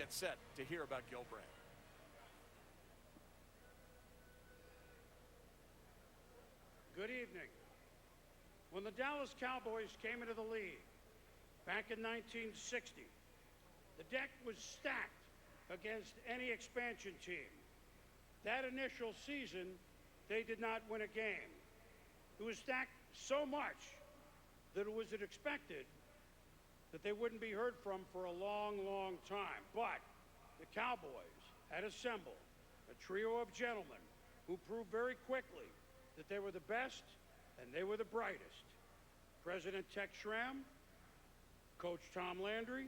get set to hear about Gil Brandt. Good evening. When the Dallas Cowboys came into the league back in 1960, the deck was stacked against any expansion team. That initial season, they did not win a game. It was stacked so much that it was expected that they wouldn't be heard from for a long, long time. But the Cowboys had assembled a trio of gentlemen who proved very quickly that they were the best and they were the brightest. President Tex Schramm, Coach Tom Landry,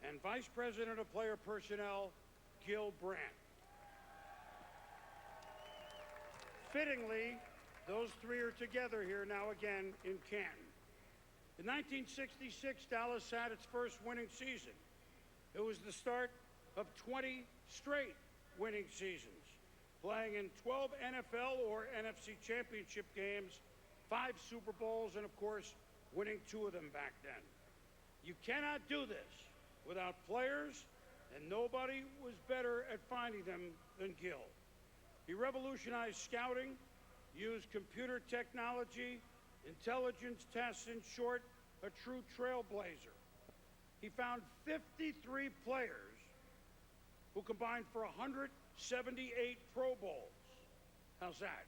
and Vice President of Player Personnel, Gil Brandt. Fittingly, those three are together here now again in Canton. In 1966, Dallas had its first winning season. It was the start of 20 straight winning seasons, playing in 12 NFL or NFC championship games, 5 Super Bowls, and of course, winning 2 of them back then. You cannot do this without players, and nobody was better at finding them than Gil. He revolutionized scouting, used computer technology, intelligence tests, in short, a true trailblazer. He found 53 players who combined for 178 Pro Bowls. How's that?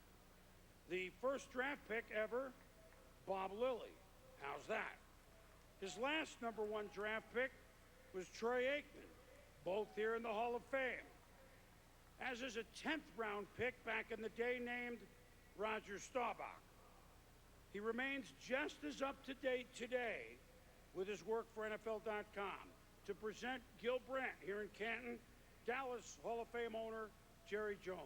The first draft pick ever, Bob Lilly. How's that? His last #1 draft pick was Troy Aikman, both here in the Hall of Fame. As is a 10th round pick back in the day named Roger Staubach. He remains just as up to date today with his work for NFL.com. To present Gil Brandt here in Canton, Dallas Hall of Fame owner Jerry Jones.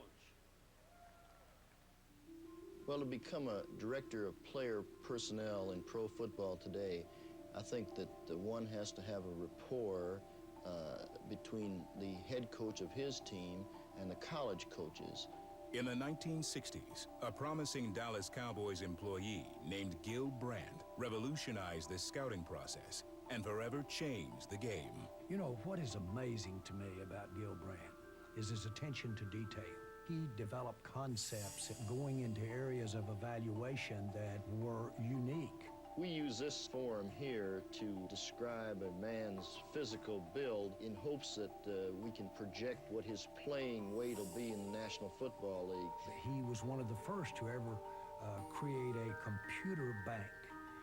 Well, to become a director of player personnel in pro football today, I think that one has to have a rapport between the head coach of his team and the college coaches. In the 1960s, a promising Dallas Cowboys employee named Gil Brandt revolutionized the scouting process and forever changed the game. You know, what is amazing to me about Gil Brandt is his attention to detail. He developed concepts going into areas of evaluation that were unique. We use this forum here to describe a man's physical build in hopes that we can project what his playing weight will be in the National Football League. He was one of the first to ever create a computer bank,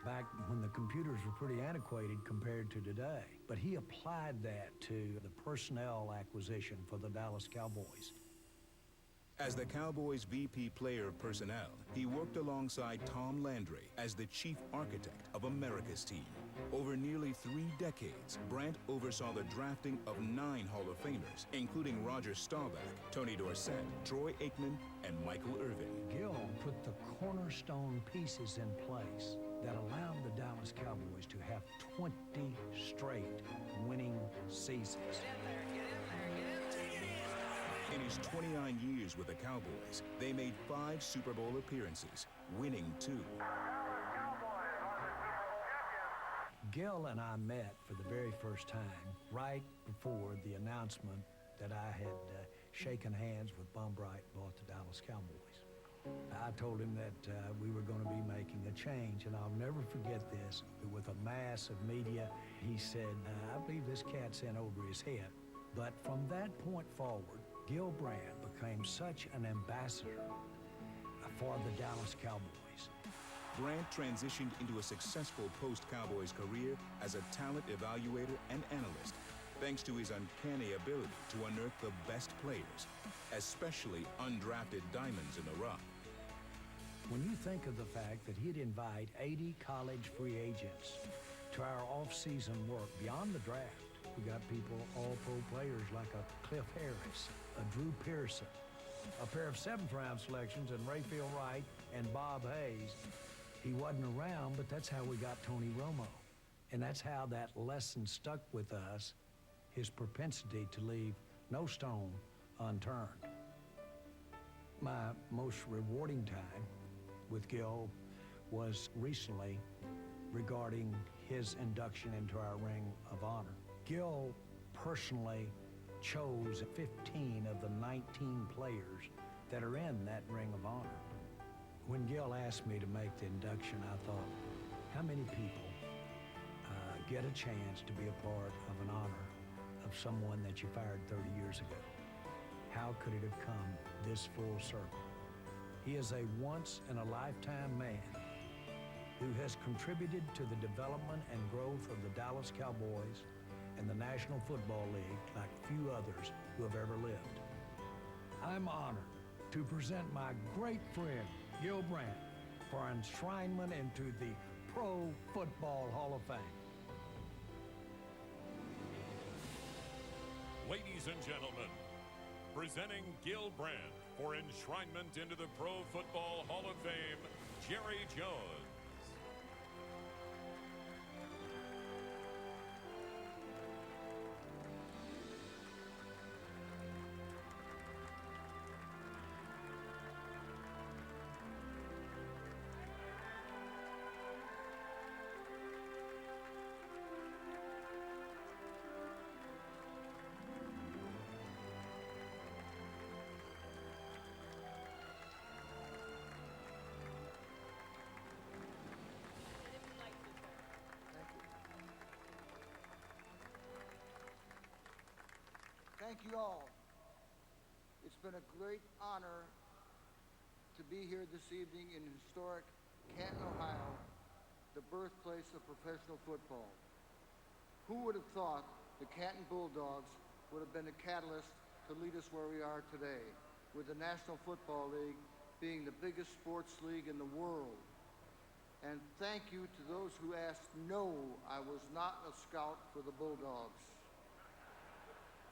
back when the computers were pretty antiquated compared to today. But he applied that to the personnel acquisition for the Dallas Cowboys. As the Cowboys' VP player of personnel, he worked alongside Tom Landry as the chief architect of America's team. Over nearly 3 decades, Brandt oversaw the drafting of 9 Hall of Famers, including Roger Staubach, Tony Dorsett, Troy Aikman, and Michael Irvin. Gil put the cornerstone pieces in place that allowed the Dallas Cowboys to have 20 straight winning seasons. In his 29 years with the Cowboys, they made 5 Super Bowl appearances, winning 2. Gil and I met for the very first time right before the announcement that I had shaken hands with Bum Bright and bought the Dallas Cowboys. I told him that we were going to be making a change, and I'll never forget this. With a mass of media, he said, I believe this cat's in over his head. But from that point forward, Gil Brandt became such an ambassador for the Dallas Cowboys. Brandt transitioned into a successful post-Cowboys career as a talent evaluator and analyst, thanks to his uncanny ability to unearth the best players, especially undrafted diamonds in the rough. When you think of the fact that he'd invite 80 college free agents to our off-season work beyond the draft, we got people, all-pro players like a Cliff Harris, a Drew Pearson, a pair of 7th-round selections in Rayfield Wright and Bob Hayes. He wasn't around, but that's how we got Tony Romo. And that's how that lesson stuck with us, his propensity to leave no stone unturned. My most rewarding time with Gil was recently regarding his induction into our Ring of Honor. Gil personally chose 15 of the 19 players that are in that Ring of Honor. When Gil asked me to make the induction, I thought, how many people get a chance to be a part of an honor of someone that you fired 30 years ago? How could it have come this full circle? He is a once-in-a-lifetime man who has contributed to the development and growth of the Dallas Cowboys and the National Football League like few others who have ever lived. I'm honored to present my great friend, Gil Brandt, for enshrinement into the Pro Football Hall of Fame. Ladies and gentlemen, presenting Gil Brandt for enshrinement into the Pro Football Hall of Fame, Jerry Jones. Thank you all. It's been a great honor to be here this evening in historic Canton, Ohio, the birthplace of professional football. Who would have thought the Canton Bulldogs would have been a catalyst to lead us where we are today, with the National Football League being the biggest sports league in the world. And thank you to those who asked, no, I was not a scout for the Bulldogs.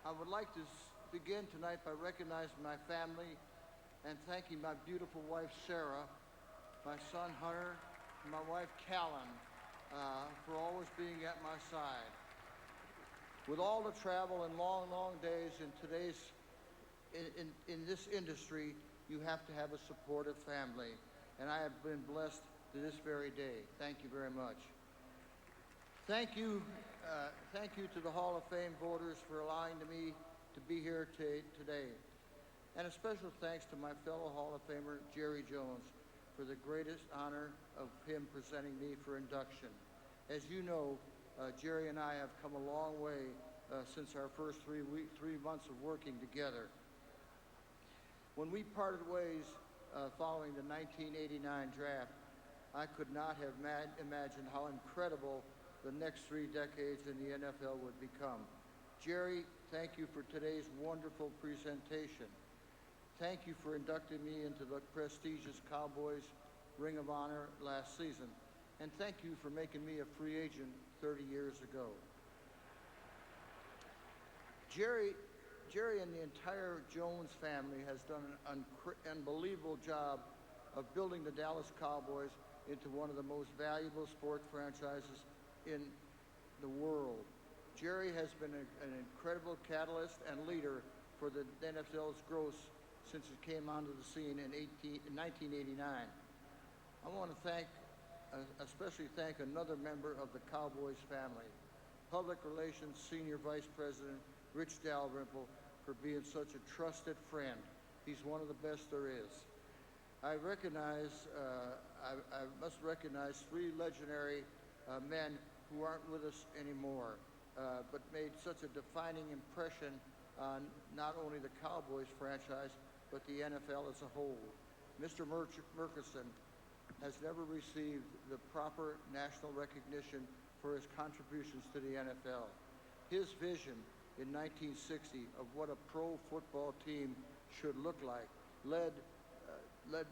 I would like to begin tonight by recognizing my family and thanking my beautiful wife, Sarah, my son, Hunter, and my wife, Callan, for always being at my side. With all the travel and long, long days in this industry, you have to have a supportive family, and I have been blessed to this very day. Thank you very much. Thank you to the Hall of Fame voters for allowing me to be here today. And a special thanks to my fellow Hall of Famer, Jerry Jones, for the greatest honor of him presenting me for induction. As you know, Jerry and I have come a long way since our first 3 months of working together. When we parted ways following the 1989 draft, I could not have imagined how incredible the next 3 decades in the NFL would become. Jerry, thank you for today's wonderful presentation. Thank you for inducting me into the prestigious Cowboys Ring of Honor last season. And thank you for making me a free agent 30 years ago. Jerry and the entire Jones family has done an unbelievable job of building the Dallas Cowboys into one of the most valuable sports franchises in the world. Jerry has been an incredible catalyst and leader for the NFL's growth since it came onto the scene in 1989. I want to especially thank another member of the Cowboys family, Public Relations Senior Vice President Rich Dalrymple, for being such a trusted friend. He's one of the best there is. I must recognize 3 legendary men who aren't with us anymore, but made such a defining impression on not only the Cowboys franchise, but the NFL as a whole. Mr. Murkison has never received the proper national recognition for his contributions to the NFL. His vision in 1960 of what a pro football team should look like led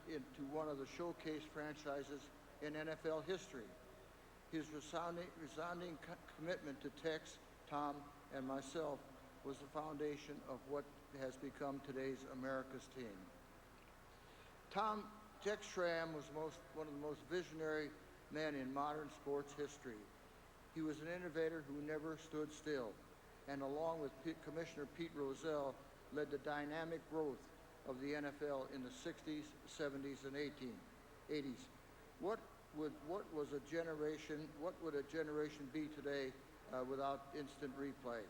into one of the showcase franchises in NFL history. His resounding commitment to Tex, Tom, and myself was the foundation of what has become today's America's team. Tex Schramm was one of the most visionary men in modern sports history. He was an innovator who never stood still, and along with Commissioner Pete Rozelle, led the dynamic growth of the NFL in the 60s, 70s, and 80s. What would a generation be today without instant replay?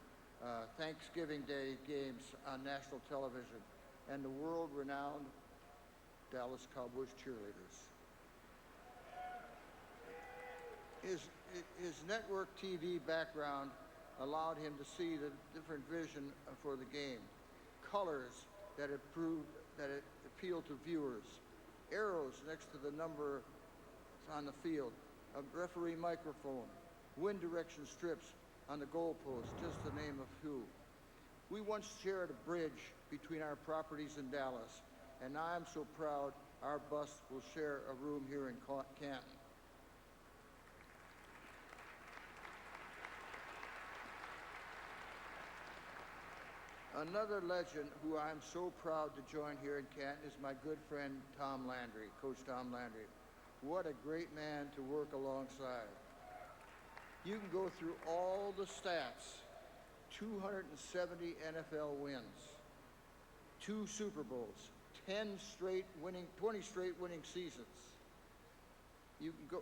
Thanksgiving Day games on national television, and the world-renowned Dallas Cowboys cheerleaders. His network TV background allowed him to see the different vision for the game, colors that appeal to viewers, arrows next to the number on the field, a referee microphone, wind direction strips on the goalpost, just to name a few. We once shared a bridge between our properties in Dallas, and now I'm so proud our bus will share a room here in Canton. Another legend who I'm so proud to join here in Canton is my good friend Tom Landry, Coach Tom Landry. What a great man to work alongside. You can go through all the stats, 270 NFL wins, 2 Super Bowls, 20 straight winning seasons. You can go,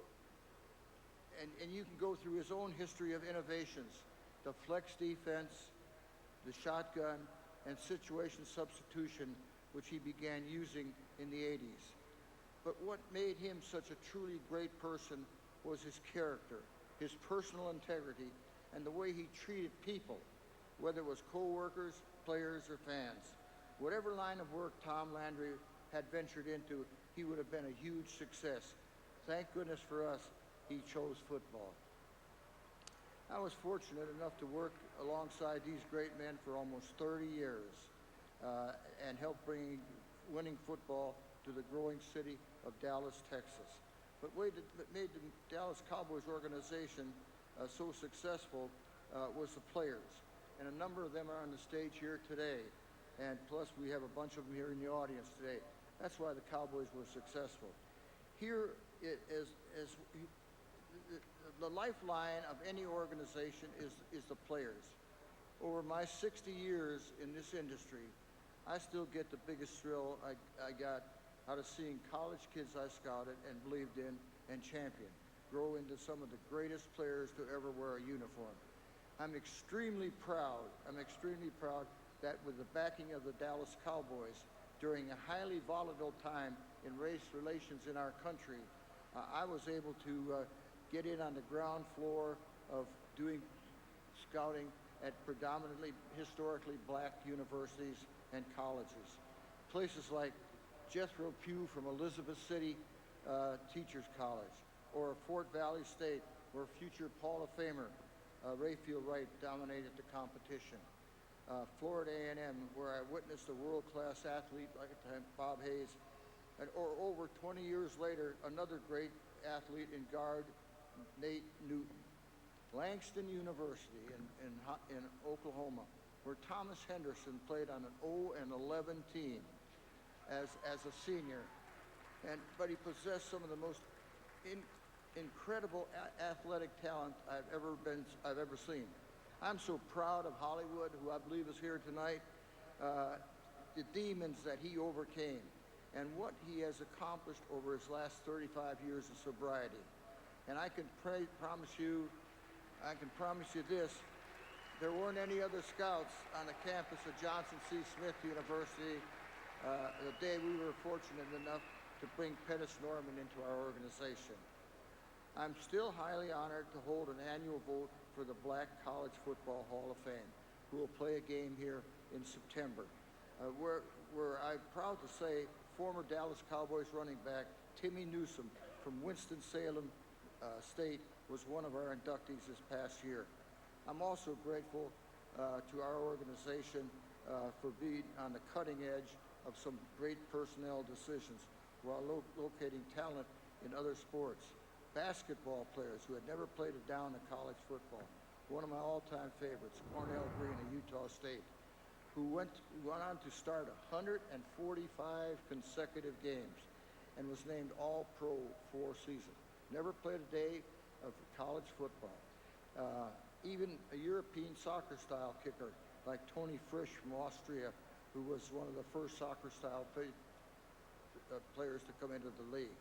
and you can go through his own history of innovations, the flex defense, the shotgun, and situation substitution, which he began using in the 80s. But what made him such a truly great person was his character, his personal integrity, and the way he treated people, whether it was co-workers, players, or fans. Whatever line of work Tom Landry had ventured into, he would have been a huge success. Thank goodness for us, he chose football. I was fortunate enough to work alongside these great men for almost 30 years and help bring winning football to the growing city of Dallas, Texas. But what made the Dallas Cowboys organization so successful was the players. And a number of them are on the stage here today. And plus we have a bunch of them here in the audience today. That's why the Cowboys were successful. Here is the lifeline of any organization is the players. Over my 60 years in this industry, I still get the biggest thrill I got out of seeing college kids I scouted and believed in and championed grow into some of the greatest players to ever wear a uniform. I'm extremely proud that with the backing of the Dallas Cowboys during a highly volatile time in race relations in our country, I was able to get in on the ground floor of doing scouting at predominantly historically black universities and colleges. Places like Jethro Pugh from Elizabeth City Teachers College, or Fort Valley State, where future Hall of Famer Rayfield Wright dominated the competition. Florida A&M, where I witnessed a world-class athlete like at the time, Bob Hayes, or over 20 years later, another great athlete in guard, Nate Newton. Langston University in Oklahoma, where Thomas Henderson played on an 0-11 team as a senior, but he possessed some of the most incredible athletic talent I've ever seen. I'm so proud of Hollywood, who I believe is here tonight, the demons that he overcame, and what he has accomplished over his last 35 years of sobriety. And I can promise you this: there weren't any other scouts on the campus of Johnson C. Smith University the day we were fortunate enough to bring Pettis Norman into our organization. I'm still highly honored to hold an annual vote for the Black College Football Hall of Fame, who will play a game here in September, where I'm proud to say former Dallas Cowboys running back Timmy Newsome from Winston-Salem State was one of our inductees this past year. I'm also grateful to our organization for being on the cutting edge of some great personnel decisions while locating talent in other sports. Basketball players who had never played a down in college football. One of my all-time favorites, Cornell Green of Utah State, who went on to start 145 consecutive games and was named All-Pro 4 seasons. Never played a day of college football. Even a European soccer-style kicker like Tony Frisch from Austria, who was one of the first soccer-style players to come into the league.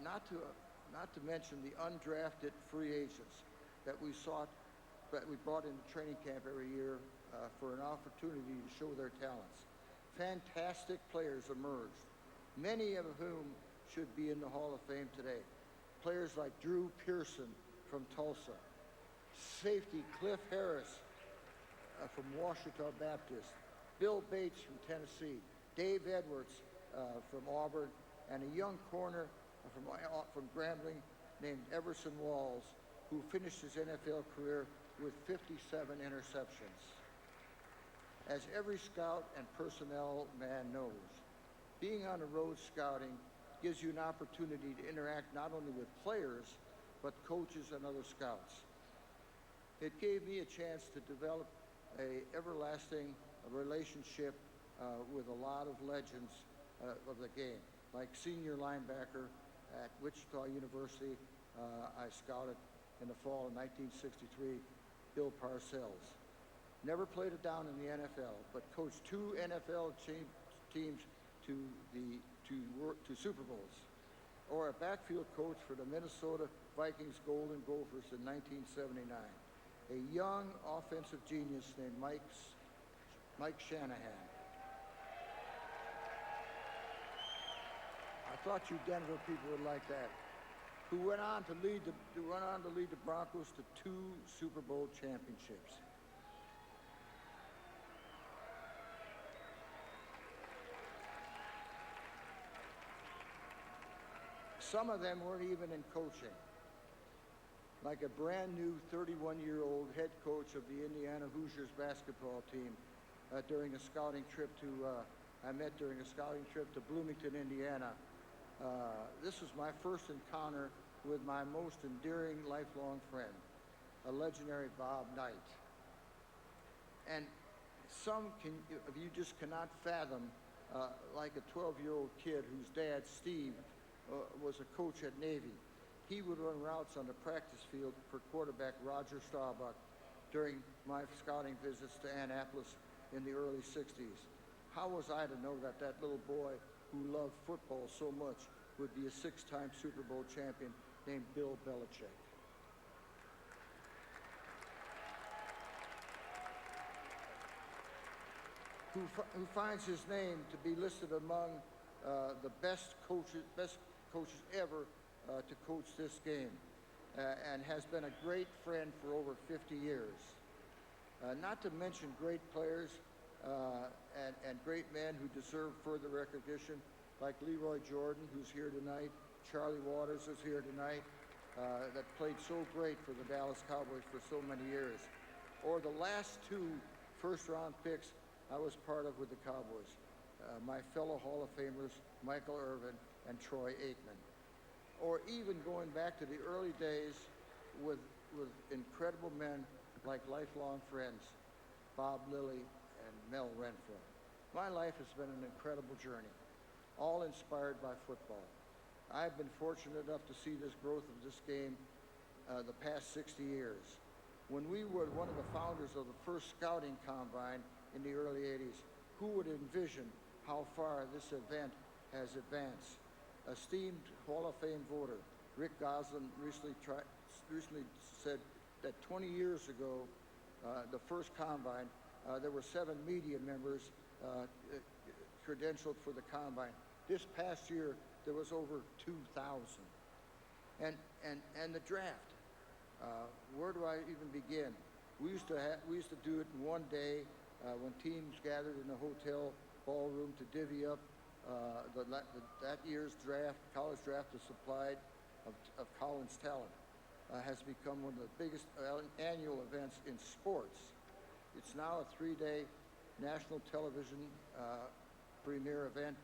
Not to mention the undrafted free agents that we sought that we brought into training camp every year for an opportunity to show their talents. Fantastic players emerged, many of whom should be in the Hall of Fame today. Players like Drew Pearson from Tulsa, safety Cliff Harris from Washita Baptist, Bill Bates from Tennessee, Dave Edwards from Auburn, and a young corner from Grambling named Everson Walls, who finished his NFL career with 57 interceptions. As every scout and personnel man knows, being on the road scouting gives you an opportunity to interact not only with players, but coaches and other scouts. It gave me a chance to develop an everlasting relationship with a lot of legends of the game. Like senior linebacker at Wichita University, I scouted in the fall of 1963, Bill Parcells. Never played it down in the NFL, but coached 2 NFL teams to Super Bowls. Or a backfield coach for the Minnesota Vikings Golden Gophers in 1979. A young offensive genius named Mike Shanahan. I thought you Denver people would like that. Who went on to lead the Broncos to 2 Super Bowl championships. Some of them weren't even in coaching. Like a brand new 31-year-old head coach of the Indiana Hoosiers basketball team during a scouting trip to Bloomington, Indiana. This was my first encounter with my most endearing lifelong friend, a legendary Bob Knight. And some of you just cannot fathom, like a 12-year-old kid whose dad, Steve, was a coach at Navy. He would run routes on the practice field for quarterback Roger Staubach during my scouting visits to Annapolis in the early 60s. How was I to know that that little boy who loved football so much would be a 6-time Super Bowl champion named Bill Belichick? Who finds his name to be listed among the best coaches ever to coach this game, and has been a great friend for over 50 years. Not to mention great players and great men who deserve further recognition, like Leroy Jordan, who's here tonight, Charlie Waters is here tonight, that played so great for the Dallas Cowboys for so many years. Or the last 2 first-round picks I was part of with the Cowboys, my fellow Hall of Famers, Michael Irvin and Troy Aikman. Or even going back to the early days with incredible men like lifelong friends, Bob Lilly and Mel Renfro. My life has been an incredible journey, all inspired by football. I've been fortunate enough to see this growth of this game the past 60 years. When we were one of the founders of the first scouting combine in the early 80s, who would envision how far this event has advanced? Esteemed Hall of Fame voter Rick Goslin recently said that 20 years ago, the first combine, there were 7 media members credentialed for the combine. This past year, there was over 2,000. And the draft. Where do I even begin? We used to do it in one day when teams gathered in a hotel ballroom to divvy up that year's draft. College draft is supplied of Collins talent. Has become one of the biggest annual events in sports. It's now a 3-day national television premiere event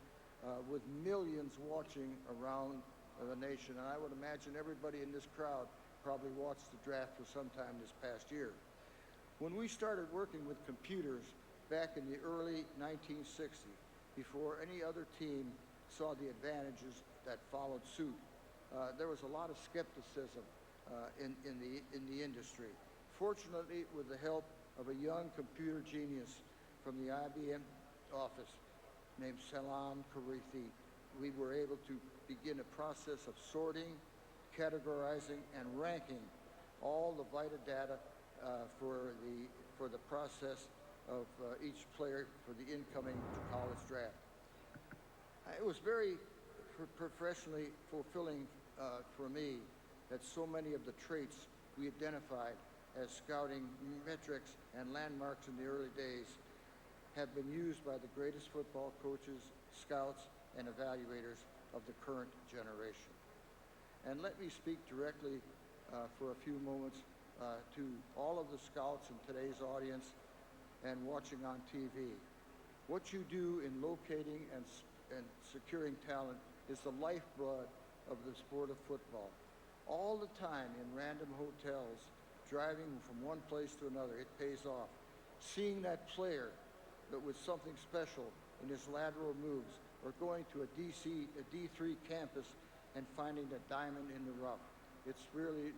with millions watching around the nation. And I would imagine everybody in this crowd probably watched the draft for some time this past year. When we started working with computers back in the early 1960s, before any other team saw the advantages that followed suit, there was a lot of skepticism in the industry. Fortunately, with the help of a young computer genius from the IBM office named Salam Karithi, we were able to begin a process of sorting, categorizing, and ranking all the vital data for the process of each player for the incoming college draft. It was very professionally fulfilling for me that so many of the traits we identified as scouting metrics and landmarks in the early days have been used by the greatest football coaches, scouts, and evaluators of the current generation. And let me speak directly for a few moments to all of the scouts in today's audience and watching on TV. What you do in locating and securing talent is the lifeblood of the sport of football. All the time in random hotels, driving from one place to another, it pays off. Seeing that player that was something special in his lateral moves, or going to a D3 campus and finding a diamond in the rough. It's really,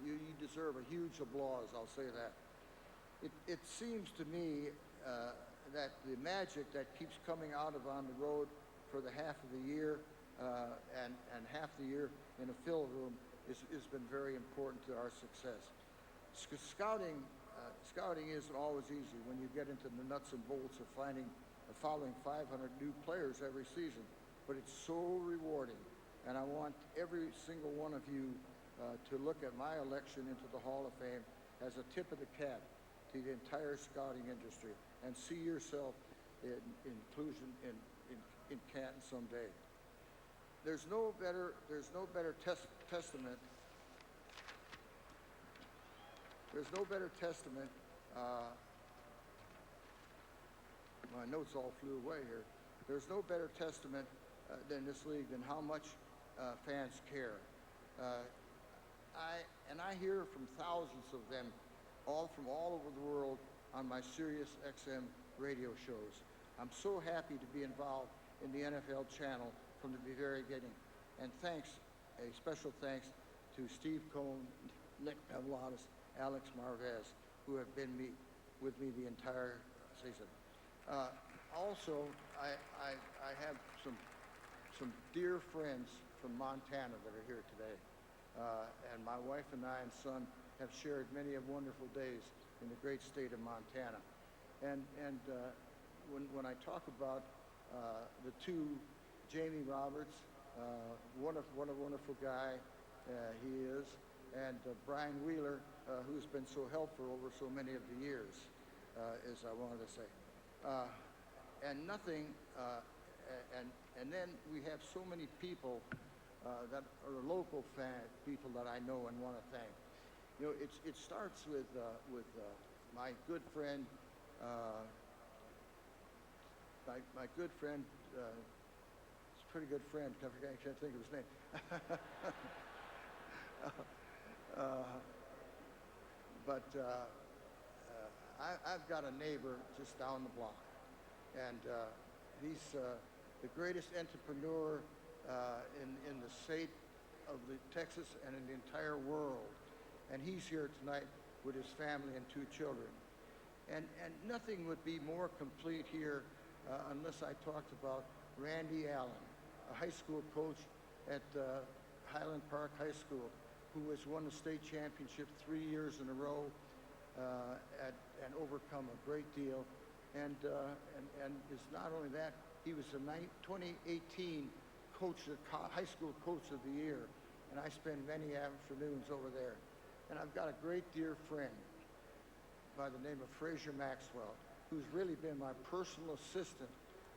you deserve a huge applause, I'll say that. It seems to me that the magic that keeps coming out of on the road for the half of the year and half the year in a fill room has been very important to our success. Scouting isn't always easy when you get into the nuts and bolts of following 500 new players every season, but it's so rewarding. And I want every single one of you to look at my election into the Hall of Fame as a tip of the cap to the entire scouting industry, and see yourself in inclusion in Canton someday. There's no better testament. There's no better testament. My notes all flew away here. There's no better testament than this league than how much fans care. I hear from thousands of them, all from all over the world, on my Sirius XM radio shows. I'm so happy to be involved in the NFL channel from the very beginning. And a special thanks to Steve Cohn, Nick Pavlonis, Alex Marvez, who have been with me the entire season. Also, I have some dear friends from Montana that are here today. And my wife and I and son have shared many of wonderful days in the great state of Montana. And when I talk about the two, Jamie Roberts, what a wonderful guy he is, and Brian Wheeler, who's been so helpful over so many of the years, as I wanted to say. And then we have so many people that are local people that I know and want to thank. You know, it starts with my good friend, my good friend. He's a pretty good friend. I can't think of his name. I've got a neighbor just down the block, and he's the greatest entrepreneur in the state of Texas and in the entire world. And he's here tonight with his family and 2 children. And nothing would be more complete here unless I talked about Randy Allen, a high school coach at Highland Park High School, who has won the state championship 3 years in a row and overcome a great deal. And it's not only that, he was the 2018 high school coach of the year, and I spend many afternoons over there. And I've got a great dear friend by the name of Fraser Maxwell, who's really been my personal assistant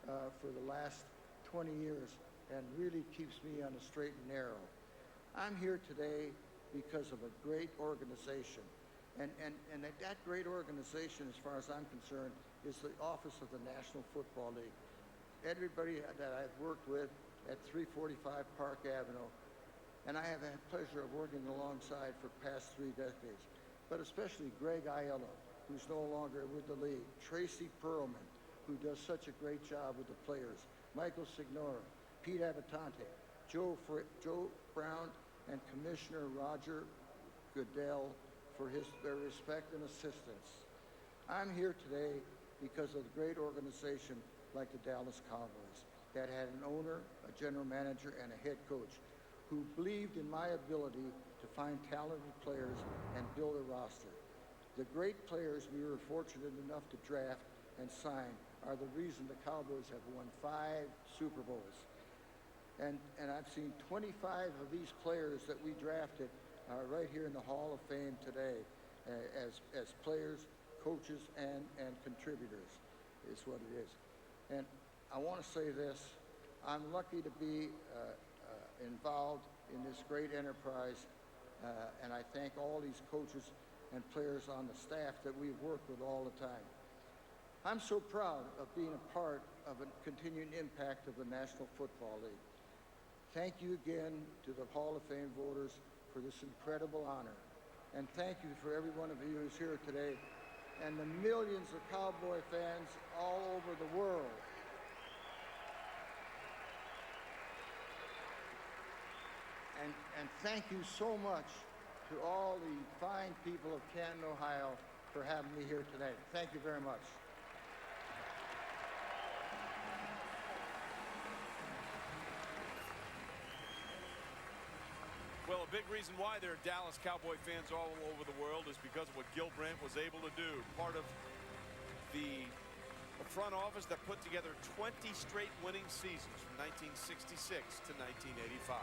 for the last 20 years and really keeps me on the straight and narrow. I'm here today because of a great organization. And that great organization, as far as I'm concerned, is the Office of the National Football League. Everybody that I've worked with at 345 Park Avenue, and I have had the pleasure of working alongside for past 3 decades, but especially Greg Aiello, who's no longer with the league, Tracy Perlman, who does such a great job with the players, Michael Signora, Pete Abatante, Joe Brown, and Commissioner Roger Goodell for their respect and assistance. I'm here today because of the great organization like the Dallas Cowboys that had an owner, a general manager, and a head coach who believed in my ability to find talented players and build a roster. The great players we were fortunate enough to draft and sign are the reason the Cowboys have won 5 Super Bowls. And I've seen 25 of these players that we drafted right here in the Hall of Fame today as players, coaches, and contributors is what it is. And I want to say this. I'm lucky to be involved in this great enterprise, and I thank all these coaches and players on the staff that we've worked with all the time. I'm so proud of being a part of a continuing impact of the National Football League. Thank you again to the Hall of Fame voters for this incredible honor. And thank you for every one of you who's here today and the millions of Cowboy fans all over the world. And thank you so much to all the fine people of Canton, Ohio, for having me here today. Thank you very much. Well, a big reason why there are Dallas Cowboy fans all over the world is because of what Gil Brandt was able to do. Part of the front office that put together 20 straight winning seasons from 1966 to 1985.